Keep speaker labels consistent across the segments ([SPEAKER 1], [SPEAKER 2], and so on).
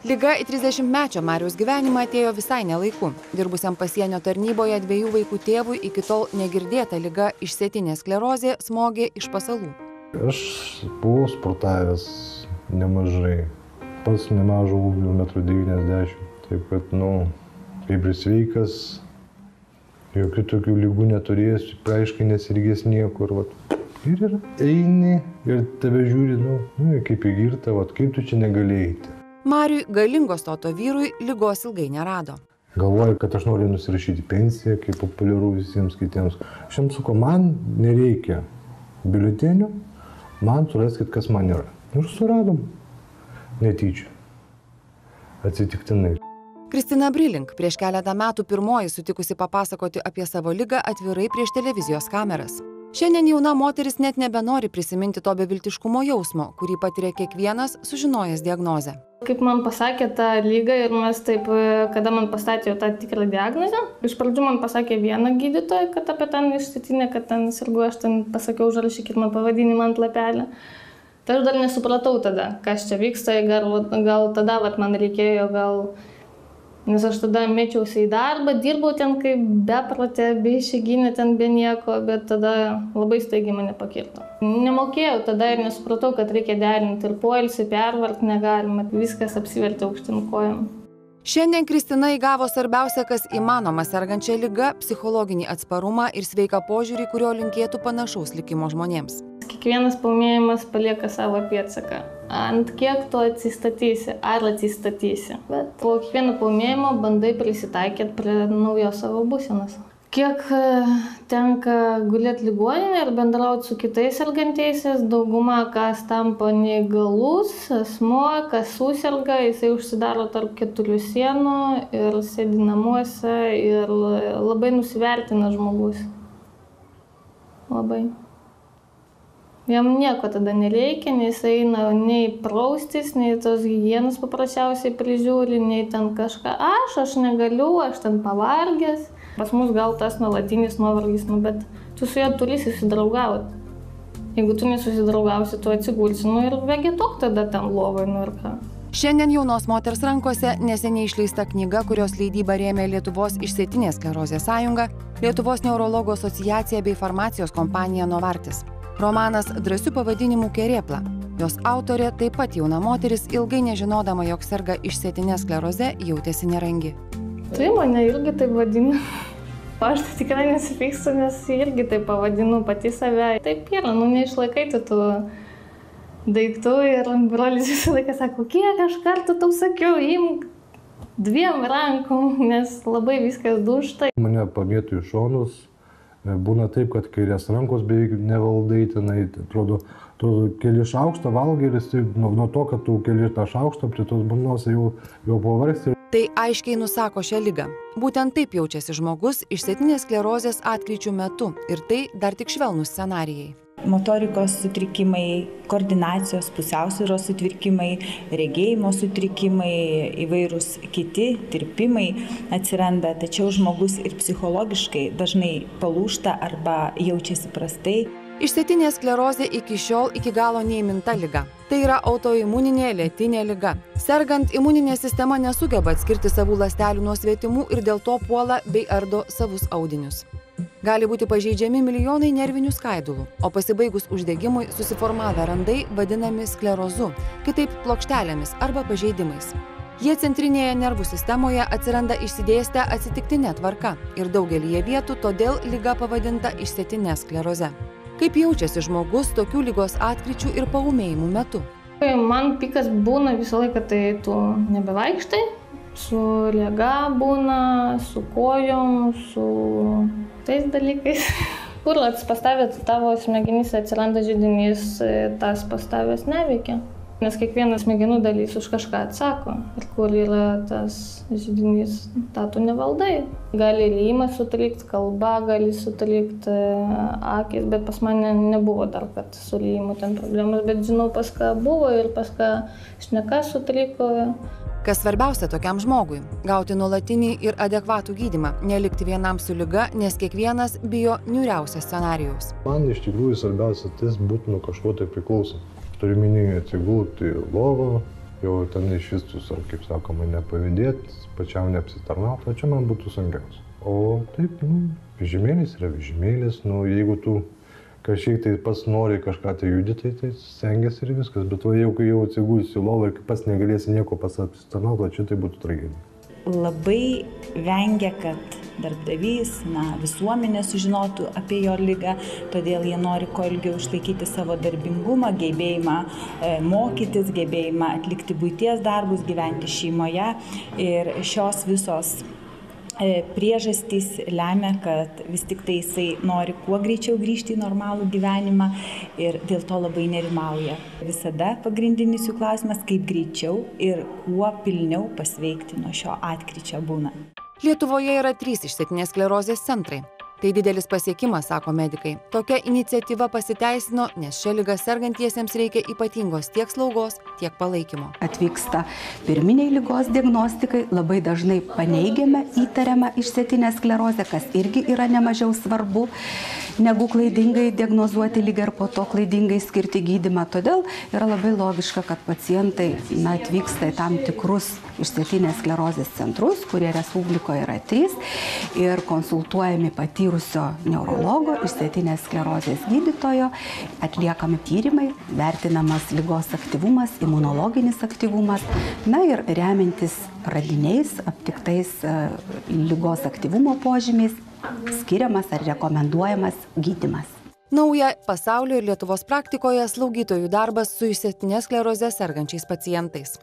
[SPEAKER 1] Liga į 30-mečio Mariaus gyvenimą atėjo visai nelaiku. Dirbusiam pasienio tarnyboje 2 vaikų tėvui iki tol negirdėta liga išsėtinė sklerozė smogė iš pasalų.
[SPEAKER 2] Aš buvau sportavęs nemažai, pats nemažo ūgio 1,90 m. Taip kad, kaip ir sveikas, jokių tokių lygų neturėsiu, aiškiai nesirgės niekur. Ir eini ir tave žiūri, kaip į girtą, kaip tu čia negalėjai eiti.
[SPEAKER 1] Mariui, galingo stoto vyrui, ligos ilgai nerado.
[SPEAKER 2] Galvoju, kad aš noriu nusirašyti pensiją, kaip populiaru visiems kitiems. Aš jam sakau, man nereikia biuletenio, man suraskit, kas man yra. Ir suradom. Netyčia. Atsitiktinai.
[SPEAKER 1] Kristina Brilink prieš keletą metų pirmoji sutikusi papasakoti apie savo ligą atvirai prieš televizijos kameras. Šiandien jauna moteris net nebenori prisiminti to beviltiškumo jausmo, kurį patiria kiekvienas sužinojęs diagnozę.
[SPEAKER 3] Kaip man pasakė tą lygą ir mes taip, kada man pastatė tą tikrą diagnozę, iš pradžių man pasakė vieną gydytoją, kad apie ten išsėtinę, kad ten sirgu, aš ten pasakiau, užrašykit man pavadinimą ant lapelį. Tai aš dar nesupratau tada, kas čia vyksta, gal tada man reikėjo, nes aš tada mečiausi į darbą, dirbau ten kaip beprotė, be išeiginė, ten be nieko, bet tada labai staigiai mane pakirto. Nemokėjau tada ir nesupratau, kad reikia derinti ir poilsį, pervarti negalima, viskas apsivertė aukštyn kojom.
[SPEAKER 1] Šiandien Kristina įgavo svarbiausia, kas įmanoma sergančią ligą, psichologinį atsparumą ir sveiką požiūrį, kurio linkėtų panašaus likimo žmonėms.
[SPEAKER 3] Kiekvienas paūmėjimas palieka savo pėdsaką. Ant kiek tu atsistatysi, ar atsistatysi. Bet po kiekvieno paūmėjimo bandai prisitaikyti prie naujos savo būsenos. Kiek tenka gulėti ligoninėje ir bendrauti su kitais sergantiaisiais, dauguma kas tampa neįgalus, asmuo, kas suserga, jisai užsidaro tarp 4 sienų ir sėdi namuose ir labai nusivertina žmogus. Labai. Jam nieko tada nereikia, nei jis eina nei praustis, nei tos higienos paprasčiausiai prižiūri, nei ten kažką. Aš negaliu, aš ten pavargęs. Pas mus gal tas nuolatinis nuovargis, bet tu su juo turi susidraugauti. Jeigu tu nesusidraugausi, tu atsigulsi, ir vegetok tada ten lovai, ir ką.
[SPEAKER 1] Šiandien jaunos moters rankose neseniai išleista knyga, kurios leidybą rėmė Lietuvos išsėtinės sklerozės sąjunga, Lietuvos neurologų asociacija bei farmacijos kompanija Novartis. Romanas drąsiu pavadinimu Kerėpla. Jos autorė, taip pat jauna moteris, ilgai nežinodama, jog serga išsėtinė skleroze, jautėsi nerangi.
[SPEAKER 3] Tai mane irgi taip vadina. Aš tai tikrai nesipykstu, nes irgi taip pavadinu pati save. Taip yra, neišlaikai tų daiktų ir brolis visą laiką sako, kiek aš kartų tau sakiau, imk 2 rankom, nes labai viskas dūžta.
[SPEAKER 2] Mane pamėtų į šonus. Būna taip, kad kairės rankos beveik nevaldai tenai, atrodo, keli šaukštą valgai ir nuo to, kad tu keli tą šaukštą prie tos burnos jau pavargsti.
[SPEAKER 1] Tai aiškiai nusako šią ligą. Būtent taip jaučiasi žmogus išsėtinės sklerozės atkryčių metu ir tai dar tik švelnūs scenarijai.
[SPEAKER 4] Motorikos sutrikimai, koordinacijos, pusiausvyros sutrikimai, regėjimo sutrikimai, įvairūs kiti tirpimai atsiranda, tačiau žmogus ir psichologiškai dažnai palūžta arba jaučiasi prastai.
[SPEAKER 1] Išsėtinė sklerozė iki šiol iki galo neįminta liga. Tai yra autoimuninė lėtinė liga. Sergant, imuninė sistema nesugeba atskirti savų ląstelių nuo svetimų ir dėl to puola bei ardo savus audinius. Gali būti pažeidžiami milijonai nervinių skaidulų, o pasibaigus uždegimui susiformavę randai vadinami sklerozu, kitaip plokštelėmis arba pažeidimais. Jie centrinėje nervų sistemoje atsiranda išsidėstę atsitiktinė tvarka ir daugelyje vietų todėl liga pavadinta išsėtine skleroze. Kaip jaučiasi žmogus tokių ligos atkryčių ir paūmėjimų metu?
[SPEAKER 3] Man pikas būna visą laiką, tai tu nebevaikštai, su liga būna, su kojom, su tais dalykais. Kur pastavė tavo smegenyse atsiranda židinys, tas pastavęs neveikia. Nes kiekvienas smegenų dalys už kažką atsako. Ir kur yra tas židinys, tą tu nevaldai. Gali rymas sutrikti, kalba gali sutrikti, akis, bet pas mane nebuvo dar, kad su rymu ten problemas, bet žinau, pas ką buvo ir pas ką šneka sutriko.
[SPEAKER 1] Kas svarbiausia tokiam žmogui – gauti nuolatinį ir adekvatų gydymą, nelikti vienam su liga, nes kiekvienas bijo niūriausio scenarijaus.
[SPEAKER 2] Man iš tikrųjų svarbiausia tas būti nuo kažko tai priklausom. Turiu minėti atsigulti į lovą, jau ten išvistus, ar kaip sakoma, nepavydėti, pačiam neapsitarnauti, o čia man būtų sunkiausia. O taip, vežimėlis yra vežimėlis, jeigu tu kažkiek tai pats nori kažką tai judyti, tai stengiasi ir viskas, bet jau kai jau atsigulsi lovą ir pats negalėsi nieko pats apsitarnauti, o čia tai būtų tragedija.
[SPEAKER 4] Labai vengia, kad darbdavys, visuomenė sužinotų apie jo ligą, todėl jie nori kuo ilgiau išlaikyti savo darbingumą, gebėjimą mokytis, gebėjimą atlikti buities darbus, gyventi šeimoje ir šios visos priežastys lemia, kad vis tik tai jisai nori kuo greičiau grįžti į normalų gyvenimą ir dėl to labai nerimauja. Visada pagrindinis jų klausimas, kaip greičiau ir kuo pilniau pasveikti nuo šio atkryčio būna.
[SPEAKER 1] Lietuvoje yra 3 išsėtinės sklerozės centrai. Tai didelis pasiekimas, sako medikai. Tokia iniciatyva pasiteisino, nes šią ligą sergantiesiems reikia ypatingos tiek slaugos, tiek palaikymo.
[SPEAKER 5] Atvyksta pirminiai ligos diagnostikai, labai dažnai paneigiame įtariamą išsėtinę sklerozę, kas irgi yra nemažiau svarbu, negu klaidingai diagnozuoti ligą ir po to klaidingai skirti gydymą. Todėl yra labai logiška, kad pacientai atvyksta į tam tikrus išsėtinės sklerozės centrus, kurie Respublikoje yra 3 ir konsultuojami patyrusio neurologo, išsėtinės sklerozės gydytojo, atliekami tyrimai, vertinamas ligos aktyvumas, imunologinis aktyvumas, ir remiantis radiniais, aptiktais ligos aktyvumo požymiais, skiriamas ar rekomenduojamas gydymas.
[SPEAKER 1] Nauja pasaulio ir Lietuvos praktikoje slaugytojų darbas su išsėtinės sklerozės sergančiais pacientais.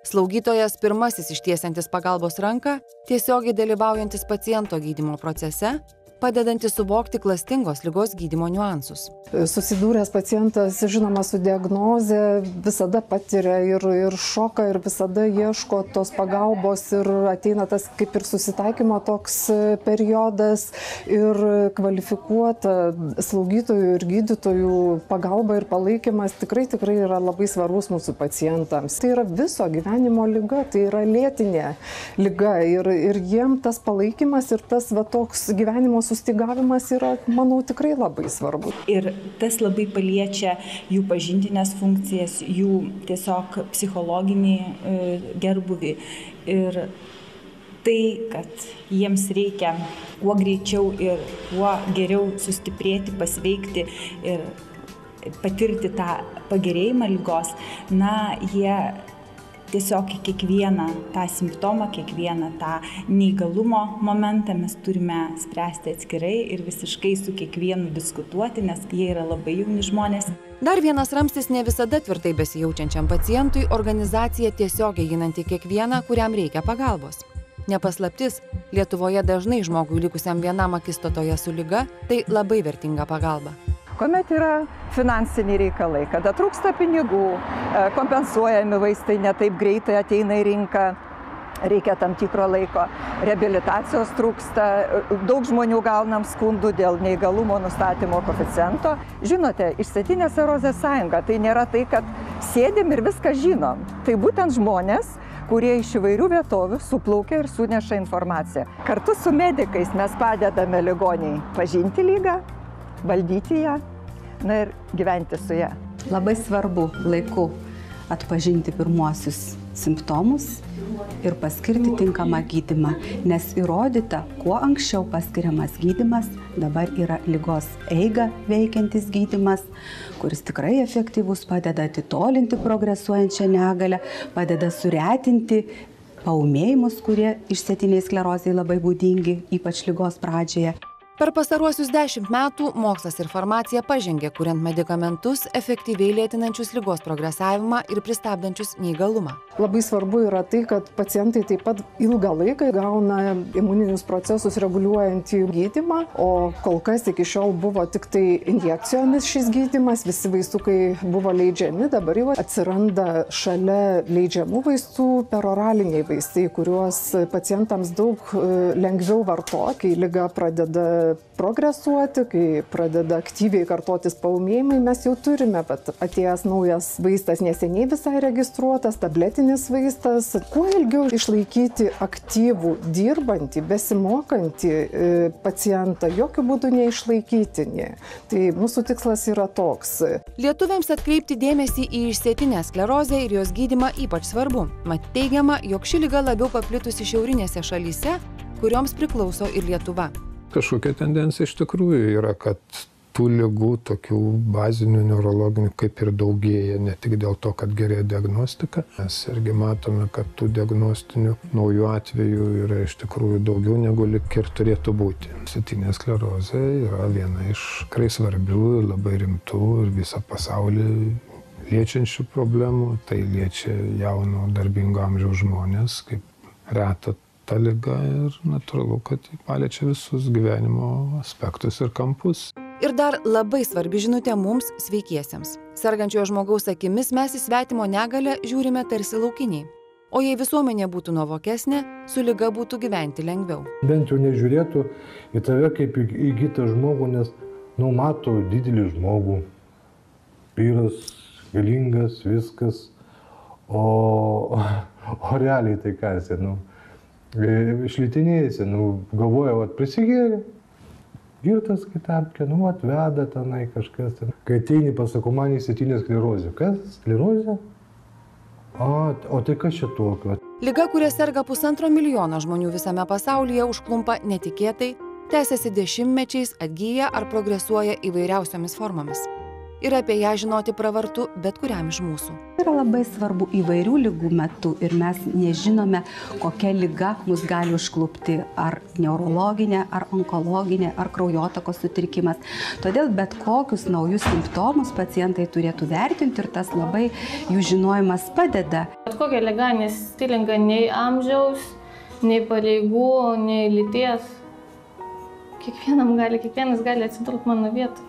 [SPEAKER 1] Slaugytojas pirmasis ištiesiantis pagalbos ranką, tiesiogiai dalyvaujantis paciento gydymo procese, padedantis suvokti klastingos ligos gydymo niuansus.
[SPEAKER 6] Susidūręs pacientas, žinoma, su diagnoze visada patiria ir šoką, ir visada ieško tos pagalbos ir ateina tas kaip ir susitaikymo toks periodas ir kvalifikuota slaugytojų ir gydytojų pagalba ir palaikymas tikrai yra labai svarbus mūsų pacientams. Tai yra viso gyvenimo liga, tai yra lėtinė liga ir jiem tas palaikymas ir tas toks gyvenimo sustygavimas yra, manau, tikrai labai svarbu.
[SPEAKER 4] Ir tas labai paliečia jų pažintinės funkcijas, jų tiesiog psichologinį gerbūvį. Ir tai, kad jiems reikia kuo greičiau ir kuo geriau sustiprėti, pasveikti ir patirti tą pagerėjimą ligos, jie tiesiog kiekvieną tą simptomą, kiekvieną tą neįgalumo momentą mes turime spręsti atskirai ir visiškai su kiekvienu diskutuoti, nes jie yra labai jauni žmonės.
[SPEAKER 1] Dar vienas ramstis ne visada tvirtai besijaučiančiam pacientui - organizacija tiesiogiai ginanti kiekvieną, kuriam reikia pagalbos. Nepaslaptis, Lietuvoje dažnai žmogui likusiam vienam akistatoje su liga, tai labai vertinga pagalba.
[SPEAKER 7] Kuomet yra finansiniai reikalai, kada trūksta pinigų, kompensuojami vaistai ne taip greitai ateina į rinką, reikia tam tikro laiko, reabilitacijos trūksta, daug žmonių gaunam skundų dėl neįgalumo nustatymo koeficiento. Žinote, išsėtinės sklerozės sąjunga tai nėra tai, kad sėdim ir viską žinom. Tai būtent žmonės, kurie iš įvairių vietovių suplaukia ir suneša informaciją. Kartu su medikais mes padedame ligoniai pažinti ligą, valdyti ją, ir gyventi su ją.
[SPEAKER 5] Labai svarbu laiku atpažinti pirmuosius simptomus ir paskirti tinkamą gydymą, nes įrodyta, kuo anksčiau paskiriamas gydymas, dabar yra ligos eigą veikiantis gydymas, kuris tikrai efektyvus, padeda atitolinti progresuojančią negalią, padeda suretinti paūmėjimus, kurie išsėtiniai sklerozei labai būdingi, ypač ligos pradžioje.
[SPEAKER 1] Per pastaruosius 10 metų mokslas ir farmacija pažengė, kuriant medikamentus efektyviai lėtinančius ligos progresavimą ir pristabdančius neįgalumą.
[SPEAKER 6] Labai svarbu yra tai, kad pacientai taip pat ilgą laiką gauna imuninius procesus reguliuojantį gydymą, o kol kas iki šiol buvo tik tai injekcijomis šis gydymas, visi vaistukai buvo leidžiami, dabar jau atsiranda šalia leidžiamų vaistų peroraliniai vaistai, kuriuos pacientams daug lengviau vartoti, kai liga pradeda progresuoti, kai pradeda aktyviai kartotis paūmėjimai, mes jau turime, bet atėjęs naujas vaistas neseniai visai registruotas, tabletinis vaistas. Kuo ilgiau išlaikyti aktyvų, dirbantį, besimokantį pacientą, jokių būdų neišlaikyti. Tai mūsų tikslas yra toks.
[SPEAKER 1] Lietuviams atkreipti dėmesį į išsėtinę sklerozę ir jos gydymą ypač svarbu. Mat teigiama, jog ši liga labiau paplitusi šiaurinėse šalyse, kurioms priklauso ir Lietuva.
[SPEAKER 8] Kažkokia tendencija iš tikrųjų yra, kad tų ligų, tokių bazinių neurologinių, kaip ir daugėja, ne tik dėl to, kad gerėja diagnostika. Mes irgi matome, kad tų diagnostinių naujų atvejų yra iš tikrųjų daugiau negu lyg ir turėtų būti. Išsėtinė sklerozė yra viena iš tikrai svarbių, labai rimtų ir visą pasaulį liečiančių problemų. Tai liečia jauno darbingo amžiaus žmonės, kaip reta ta liga ir natūralu, kad paliečia visus gyvenimo aspektus ir kampus.
[SPEAKER 1] Ir dar labai svarbi žinutė mums sveikiesiems. Sergančiojo žmogaus akimis mes į svetimo negalią žiūrime tarsi laukiniai. O jei visuomenė būtų nuovokesnė, su liga būtų gyventi lengviau.
[SPEAKER 2] Bent jau nežiūrėtų į tave kaip į kitą žmogų, nes mato didelį žmogų. Vyras, galingas, viskas. O realiai tai ką esi, išlitinėjasi, galvoja, prisigėrė. Girtas kitapkė, veda tenai kažkas. Kai ateini, pasako, man išsėtinė sklerozė. Kas? Sklerozė? O tai kas čia tokio?
[SPEAKER 1] Liga, kuria serga 1,5 milijono žmonių visame pasaulyje, užklumpa netikėtai, tęsiasi dešimtmečiais, atgyja ar progresuoja įvairiausiomis formomis. Ir apie ją žinoti pravartu bet kuriam iš mūsų.
[SPEAKER 5] Yra labai svarbu įvairių ligų metu ir mes nežinome, kokia liga mus gali užklupti, ar neurologinė, ar onkologinė, ar kraujotakos sutrikimas. Todėl bet kokius naujus simptomus pacientai turėtų vertinti ir tas labai jų žinojimas padeda.
[SPEAKER 3] Bet kokia liga nesitinka nei amžiaus, nei pareigų, nei lyties. Kiekvienas gali atsidurti mano vietoj.